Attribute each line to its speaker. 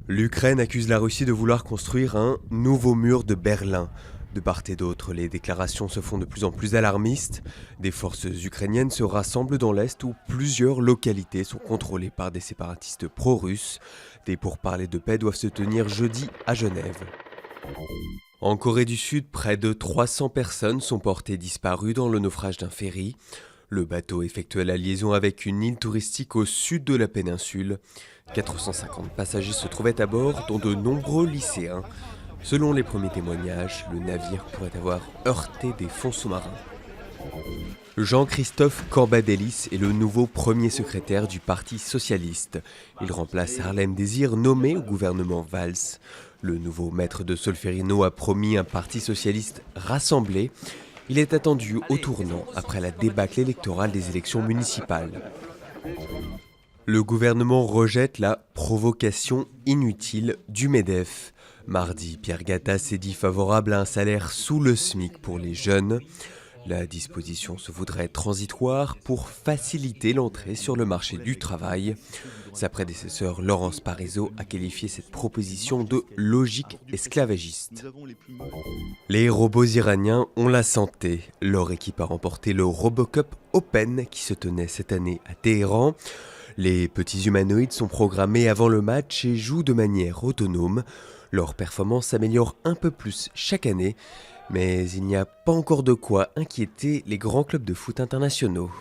Speaker 1: L'Ukraine accuse la Russie de vouloir construire un nouveau mur de Berlin. De part et d'autre, les déclarations se font de plus en plus alarmistes. Des forces ukrainiennes se rassemblent dans l'Est où plusieurs localités sont contrôlées par des séparatistes pro-russes. Des pourparlers de paix doivent se tenir jeudi à Genève. En Corée du Sud, près de 300 personnes sont portées disparues dans le naufrage d'un ferry. Le bateau effectuait la liaison avec une île touristique au sud de la péninsule. 450 passagers se trouvaient à bord, dont de nombreux lycéens. Selon les premiers témoignages, le navire pourrait avoir heurté des fonds sous-marins. Jean-Christophe Cambadélis est le nouveau premier secrétaire du Parti socialiste. Il remplace Harlem Désir, nommé au gouvernement Valls. Le nouveau maître de Solferino a promis un parti socialiste rassemblé. Il est attendu au tournant après la débâcle électorale des élections municipales. Le gouvernement rejette la provocation inutile du MEDEF. Mardi, Pierre Gattaz s'est dit favorable à un salaire sous le SMIC pour les jeunes. La disposition se voudrait transitoire pour faciliter l'entrée sur le marché du travail. Sa prédécesseur Laurence Parisot a qualifié cette proposition de logique esclavagiste. Les robots iraniens ont la santé. Leur équipe a remporté le RoboCup Open qui se tenait cette année à Téhéran. Les petits humanoïdes sont programmés avant le match et jouent de manière autonome. Leur performance s'améliore un peu plus chaque année, mais il n'y a pas encore de quoi inquiéter les grands clubs de foot internationaux.